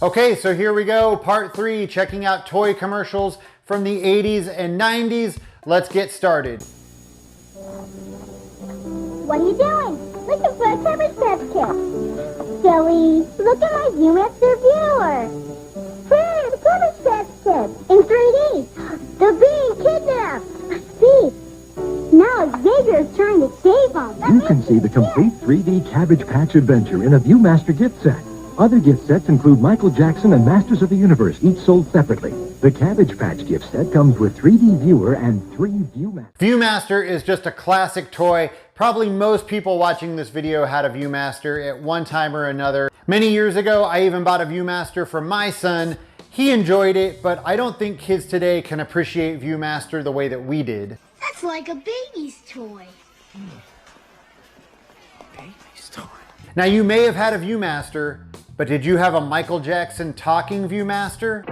Okay, so here we go, part 3, checking out toy commercials from the 80s and 90s. Let's get started. What are you doing? Looking for a Cabbage Patch Kid. Silly, look at my ViewMaster viewer. Hey, the Cabbage Patch Kids in 3D. They're being kidnapped. See, now Xavier's trying to save them. You can see the complete 3D Cabbage Patch adventure in a ViewMaster gift set. Other gift sets include Michael Jackson and Masters of the Universe, each sold separately. The Cabbage Patch gift set comes with 3D viewer and 3 ViewMaster. ViewMaster is just a classic toy. Probably most people watching this video had a ViewMaster at one time or another. Many years ago, I even bought a ViewMaster for my son. He enjoyed it, but I don't think kids today can appreciate ViewMaster the way that we did. That's like a baby's toy. Baby's toy. Now you may have had a ViewMaster, but did you have a Michael Jackson talking ViewMaster?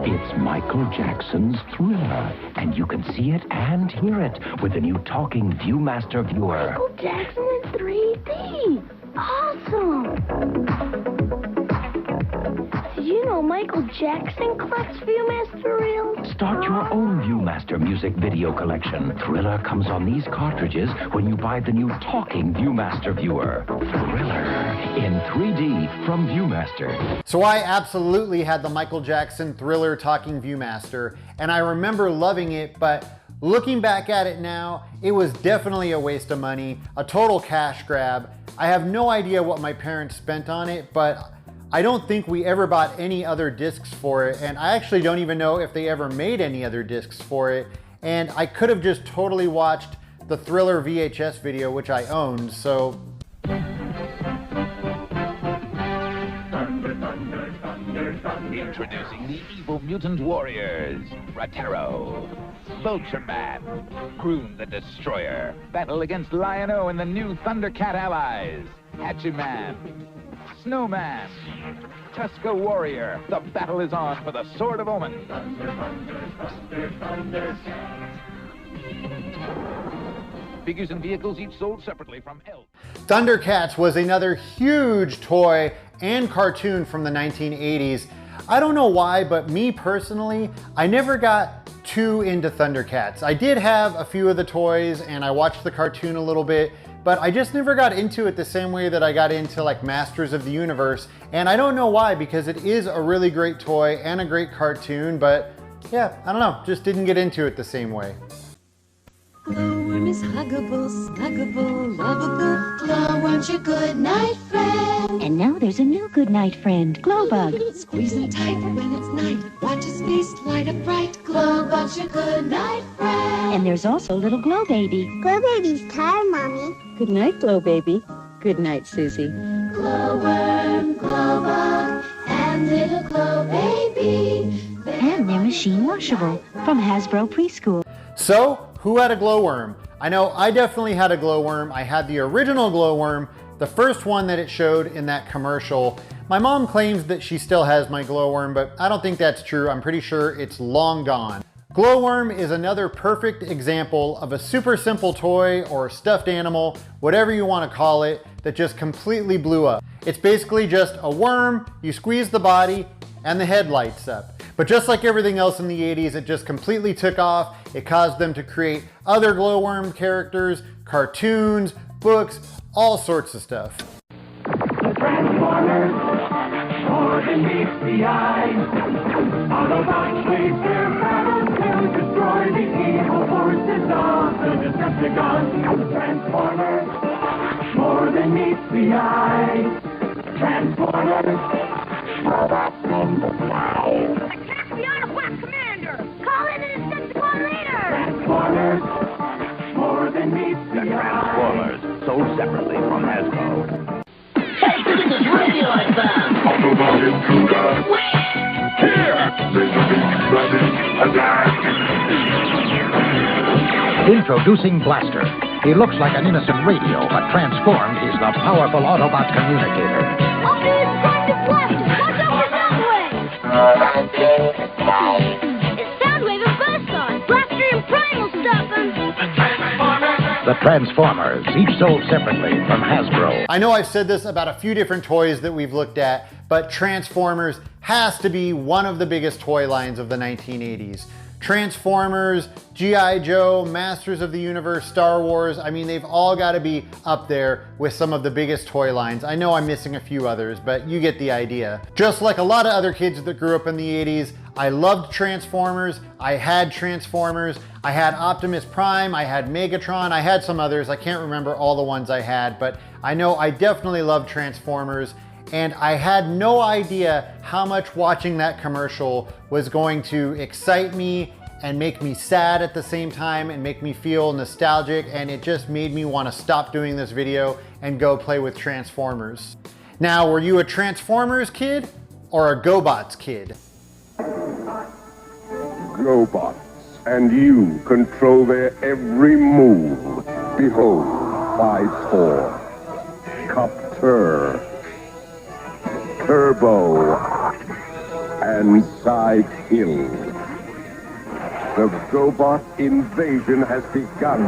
It's Michael Jackson's Thriller, and you can see it and hear it with the new talking ViewMaster viewer. Michael Jackson in 3D. Awesome. Did you know Michael Jackson collects ViewMaster reels? Start your own ViewMaster music video collection. Thriller comes on these cartridges when you buy the new talking ViewMaster viewer. Thriller in 3D from ViewMaster. So I absolutely had the Michael Jackson Thriller talking ViewMaster, and I remember loving it, but looking back at it now, it was definitely a waste of money, a total cash grab. I have no idea what my parents spent on it, but I don't think we ever bought any other discs for it, and I actually don't even know if they ever made any other discs for it, and I could have just totally watched the Thriller VHS video, which I owned, so... Introducing the evil mutant warriors, Ratero, Vulture-Man, Croon the Destroyer, battle against Lion-O and the new Thundercat allies, Hatchet-Man, Snowman, Tusker Warrior. The battle is on for the Sword of Omen. Figures and vehicles each sold separately from Elk. Thundercats was another huge toy and cartoon from the 1980s. I don't know why, but me personally, I never got too into Thundercats. I did have a few of the toys and I watched the cartoon a little bit, but I just never got into it the same way that I got into like Masters of the Universe. And I don't know why, because it is a really great toy and a great cartoon, but yeah, I don't know, just didn't get into it the same way. Gloworm is huggable, snuggable, lovable. Gloworm's your good night friend. And now there's a new good night friend, Glowbug. Squeeze him tight when it's night. Watch his face light up bright. Glowbug's your good night friend. And there's also little Glow Baby. Glow Baby's tired, Mommy. Good night, Glow Baby. Good night, Susie. Gloworm, Glowbug, and little Glow Baby. And they're machine washable from Hasbro Preschool. So, who had a Gloworm? I know I definitely had a Gloworm. I had the original Gloworm, the first one that it showed in that commercial. My mom claims that she still has my Gloworm, but I don't think that's true. I'm pretty sure it's long gone. Gloworm is another perfect example of a super simple toy or stuffed animal, whatever you want to call it, that just completely blew up. It's basically just a worm, you squeeze the body, and the head lights up. But just like everything else in the 80s, it just completely took off. It caused them to create other Gloworm characters, cartoons, books, all sorts of stuff. The Transformers, more than meets the eye. Autobots wage their battles to destroy the evil forces of the Decepticons. The Transformers, more than meets the eye. Transformers, robots in the sky. Attack the Autobot Commander! Call in an Decepticon leader! Transformers, more than meets the eye. Transformers, sold separately from Hasbro. Hey, this is Radio FM! Autobot intruder! Here! Laser ready, attack! Introducing Blaster. He looks like an innocent radio, but transformed, he's the powerful Autobot communicator. I'll be his private blaster! Watch out for Soundwave! It's Soundwave and Buzzsaw! Blaster and Primal stuff him! The Transformers The Transformers, each sold separately from Hasbro. I know I've said this about a few different toys that we've looked at, but Transformers has to be one of the biggest toy lines of the 1980s. Transformers, G.I. Joe, Masters of the Universe, Star Wars, I mean, they've all got to be up there with some of the biggest toy lines. I know I'm missing a few others, but you get the idea. Just like a lot of other kids that grew up in the 80s, I loved Transformers, I had Transformers, I had Optimus Prime, I had Megatron, I had some others, I can't remember all the ones I had, but I know I definitely loved Transformers, and I had no idea how much watching that commercial was going to excite me and make me sad at the same time and make me feel nostalgic, and it just made me want to stop doing this video and go play with Transformers. Now, were you a Transformers kid or a GoBots kid? GoBots, and you control their every move. Behold, 5-4, Copter, Turbo, and Sidekill. The GoBot invasion has begun.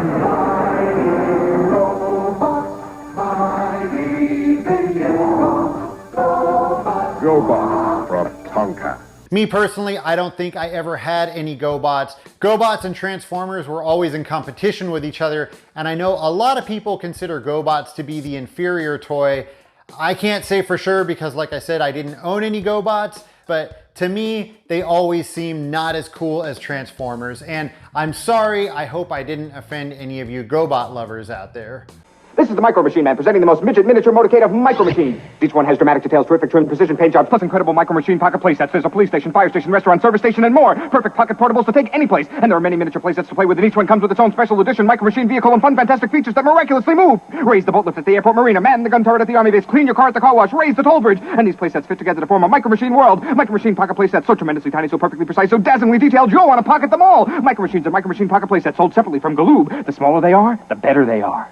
GoBots from Tonka. Me personally, I don't think I ever had any GoBots. GoBots and Transformers were always in competition with each other, and I know a lot of people consider GoBots to be the inferior toy. I can't say for sure because, like I said, I didn't own any GoBots, but to me, they always seem not as cool as Transformers, and I'm sorry, I hope I didn't offend any of you GoBot lovers out there. This is the Micro Machine Man presenting the most midget miniature motorcade of Micro Machines. Each one has dramatic details, terrific trim, precision paint jobs, plus incredible Micro Machine pocket playsets. There's a police station, fire station, restaurant, service station, and more. Perfect pocket portables to take any place. And there are many miniature playsets to play with, and each one comes with its own special edition Micro Machine vehicle and fun, fantastic features that miraculously move. Raise the boat lift at the airport marina, man the gun turret at the army base, clean your car at the car wash, raise the toll bridge. And these playsets fit together to form a Micro Machine world. Micro Machine pocket playsets, so tremendously tiny, so perfectly precise, so dazzlingly detailed, you'll want to pocket them all. Micro Machines and Micro Machine pocket playsets sold separately from Galoob. The smaller they are, the better they are.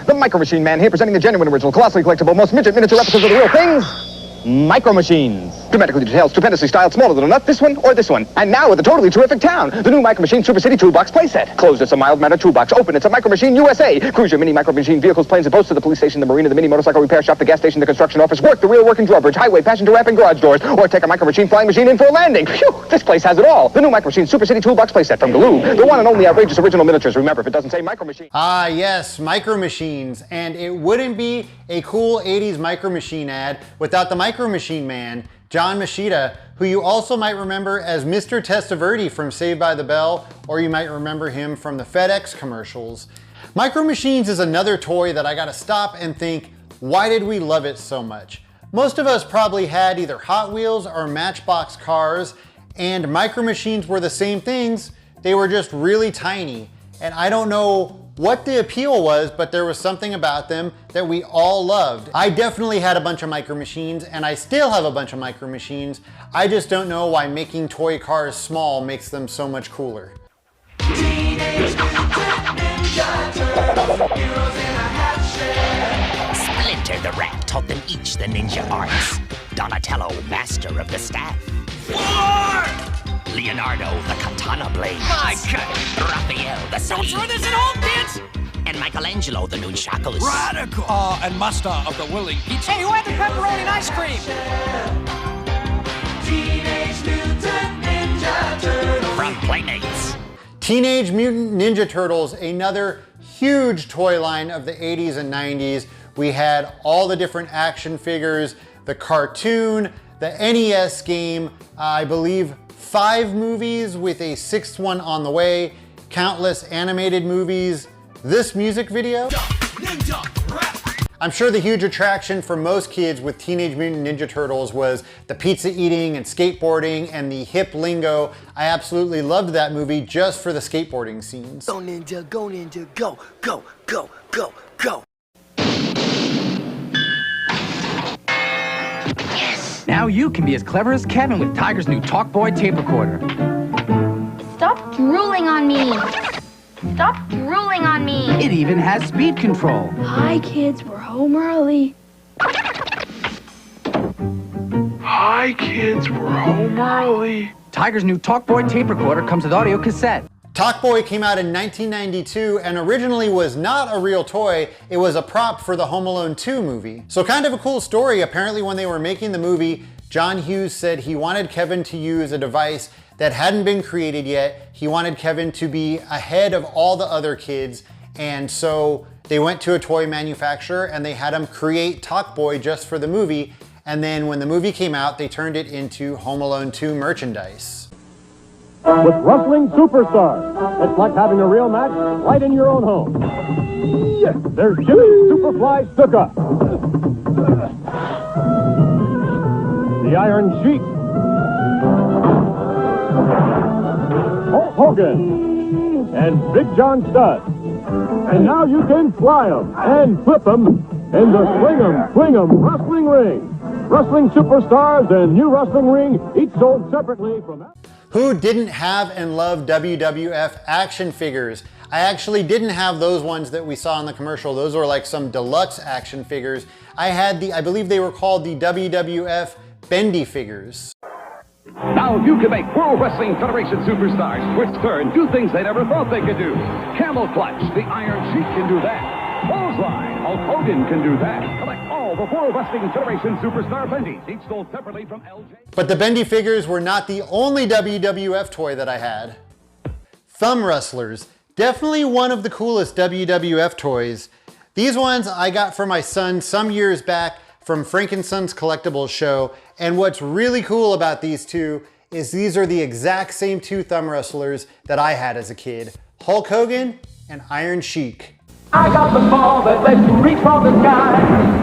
The Micro Machine Man here presenting the genuine original, colossally collectible, most midget miniature replicas of the real things. Micro Machines. Dramatically detailed, stupendously styled, smaller than a nut, this one or this one. And now with a totally terrific town, the new Micro Machine Super City Toolbox playset. Closed, it's a mild mannered toolbox. Open, it's a Micro Machine USA. Cruise your mini Micro Machine vehicles, planes, and boats to the police station, the marina, the mini motorcycle repair shop, the gas station, the construction office, work, the real working drawbridge, highway, passenger ramp, and garage doors. Or take a Micro Machine flying machine in for a landing. Phew, this place has it all. The new Micro Machine Super City Toolbox playset from Galoob. The one and only outrageous original miniatures. Remember, if it doesn't say Micro Machine. Ah, yes, Micro Machines. And it wouldn't be a cool 80s Micro Machine ad without the Micro Machine Man, John Machida, who you also might remember as Mr. Testaverde from Saved by the Bell, or you might remember him from the FedEx commercials. Micro Machines is another toy that I gotta stop and think, why did we love it so much? Most of us probably had either Hot Wheels or Matchbox cars, and Micro Machines were the same things, they were just really tiny. And I don't know what the appeal was, but there was something about them that we all loved. I definitely had a bunch of Micro Machines, and I still have a bunch of Micro Machines. I just don't know why making toy cars small makes them so much cooler. Teenage Mutant Ninja Turtles, heroes in a half shell. Splinter the Rat taught them each the ninja arts. Donatello, master of the staff. Leonardo, the katana blade. My God! Raphael, the Don't sage. throw this at home, kids! And Michelangelo, the nunchakus. Radical! And master of the willing pizza. Hey, who had the pepperoni and ice cream? Teenage Mutant Ninja Turtles. From Playmates. Teenage Mutant Ninja Turtles, another huge toy line of the 80s and 90s. We had all the different action figures, the cartoon, the NES game, I believe 5 movies with a 6th one on the way, countless animated movies, this music video. I'm sure the huge attraction for most kids with Teenage Mutant Ninja Turtles was the pizza eating and skateboarding and the hip lingo. I absolutely loved that movie just for the skateboarding scenes. Go ninja, go, go, go, go, go. Now you can be as clever as Kevin with Tiger's new Talkboy tape recorder. Stop drooling on me. Stop drooling on me. It even has speed control. Hi, kids. We're home early. Hi, kids. We're home early. Tiger's new Talkboy tape recorder comes with audio cassette. Talkboy came out in 1992 and originally was not a real toy, it was a prop for the Home Alone 2 movie. So kind of a cool story. Apparently when they were making the movie, John Hughes said he wanted Kevin to use a device that hadn't been created yet. He wanted Kevin to be ahead of all the other kids, and so they went to a toy manufacturer and they had him create Talkboy just for the movie, and then when the movie came out, they turned it into Home Alone 2 merchandise. With Rustling Superstars, it's like having a real match right in your own home. Yes, there's Jimmy Superfly Stuka, the Iron Sheik, Hulk Hogan, and Big John Studd. And now you can fly them and flip them in the Swing 'em Wrestling Ring. Wrestling Superstars and new Wrestling Ring, each sold separately from that. Who didn't have and love WWF action figures? I actually didn't have those ones that we saw in the commercial. Those were like some deluxe action figures. I had I believe they were called the WWF bendy figures. Now you can make World Wrestling Federation superstars twist, turn, do things they never thought they could do. Camel Clutch, the Iron Sheik can do that. Clothesline, Hulk Hogan can do that. Collect all the World Wrestling Federation superstar bendies, each sold separately from LJ. But the bendy figures were not the only WWF toy that I had. Thumb wrestlers, definitely one of the coolest WWF toys. These ones I got for my son some years back from Frank & Son's Collectibles show, and what's really cool about these two is these are the exact same two thumb wrestlers that I had as a kid, Hulk Hogan and Iron Sheik. I got the ball that lets you reach for the sky.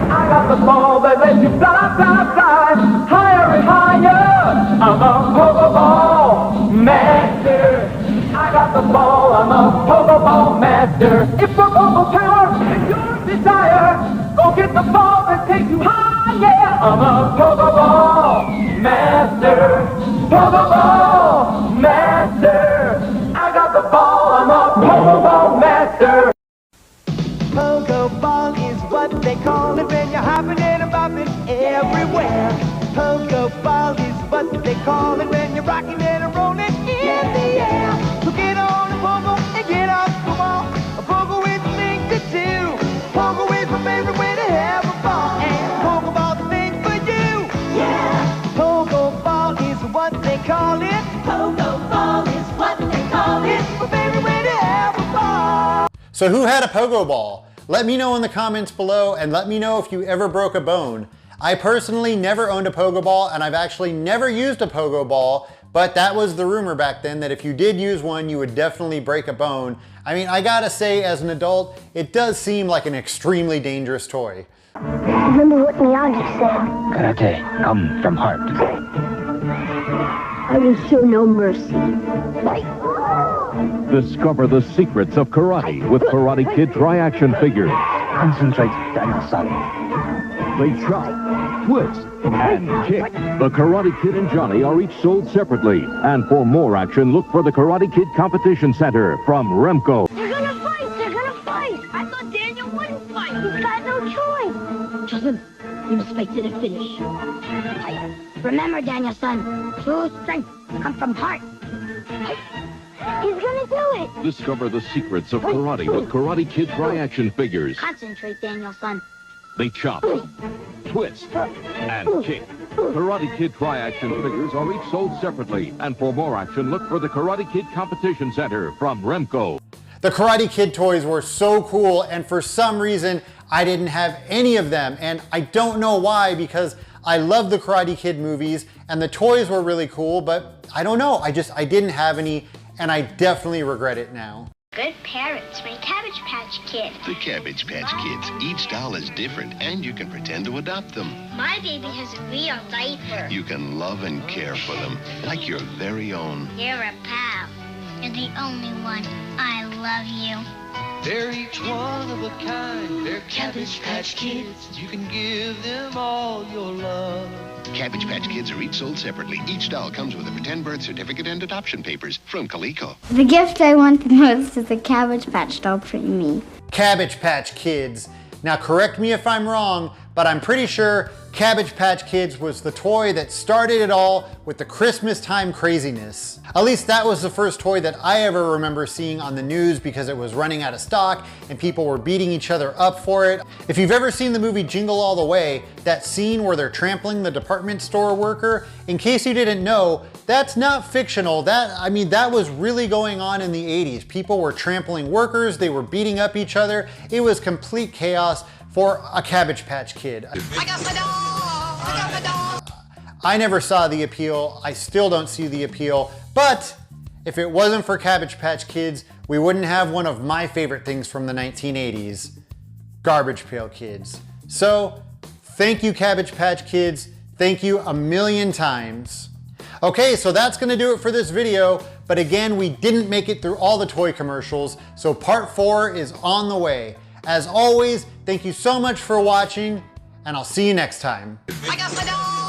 I got the ball that lets you fly, fly, fly, higher and higher. I'm a Pogo Ball master. I got the ball, I'm a Pogo Ball master. If for Pogo power is your desire, go get the ball that takes you higher. I'm a Pogo Ball master. Pogo Ball master. I got the ball, I'm a Pogo Ball master. Pogo Ball is what they call it when you're hopping and bopping everywhere. Pogo Ball is what they call it when you're rocking and rolling in the air. So get on a pogo and get off the wall. A pogo is the thing to do. Pogo is my favorite way to have a ball. And Pogo Ball's the thing for you. Yeah. Pogo Ball is what they call it. Pogo Ball is what they call it. My favorite way to have a ball. So who had a Pogo Ball? Let me know in the comments below, and let me know if you ever broke a bone. I personally never owned a Pogo Ball, and I've actually never used a Pogo Ball, but that was the rumor back then, that if you did use one, you would definitely break a bone. I mean, I gotta say, as an adult, it does seem like an extremely dangerous toy. Remember what Miyagi said? Karate come from heart. I will show no mercy. Discover the secrets of karate with Karate Kid Tri-Action figures. Concentrate, Daniel Son. They chop, twist, and kick. The Karate Kid and Johnny are each sold separately. And for more action, look for the Karate Kid Competition Center from Remco. They're gonna fight! They're gonna fight! I thought Daniel wouldn't fight! He's got no choice! Justin, you must fight to the finish. Remember, Daniel son, true strength comes from heart. He's gonna do it! Discover the secrets of karate with Karate Kid Tri-Action figures. Concentrate, Daniel son. They chop, twist, and kick. Karate Kid Tri-Action figures are each sold separately. And for more action, look for the Karate Kid Competition Center from Remco. The Karate Kid toys were so cool, and for some reason, I didn't have any of them. And I don't know why, because I love the Karate Kid movies, and the toys were really cool, but I don't know. I didn't have any, and I definitely regret it now. Good parents make Cabbage Patch Kids. The Cabbage Patch Kids. Each doll is different, and you can pretend to adopt them. My baby has a real diaper. You can love and care for them, like your very own. You're a pal. You're the only one. I love you. They're each one of a kind. They're Cabbage Patch Kids. You can give them all your love. Cabbage Patch Kids are each sold separately. Each doll comes with a pretend birth certificate and adoption papers from Coleco. The gift I want the most is a Cabbage Patch doll for me. Cabbage Patch Kids. Now correct me if I'm wrong, but I'm pretty sure Cabbage Patch Kids was the toy that started it all with the Christmas time craziness. At least that was the first toy that I ever remember seeing on the news because it was running out of stock and people were beating each other up for it. If you've ever seen the movie Jingle All the Way, that scene where they're trampling the department store worker, in case you didn't know, that's not fictional. That was really going on in the 80s. People were trampling workers, they were beating up each other. It was complete chaos for a Cabbage Patch Kid. I got my dog! I got my dog! I never saw the appeal. I still don't see the appeal. But if it wasn't for Cabbage Patch Kids, we wouldn't have one of my favorite things from the 1980s, Garbage Pail Kids. So, thank you, Cabbage Patch Kids. Thank you a million times. Okay, so that's gonna do it for this video. But again, we didn't make it through all the toy commercials, so part 4 is on the way. As always, thank you so much for watching, and I'll see you next time. I got my dog!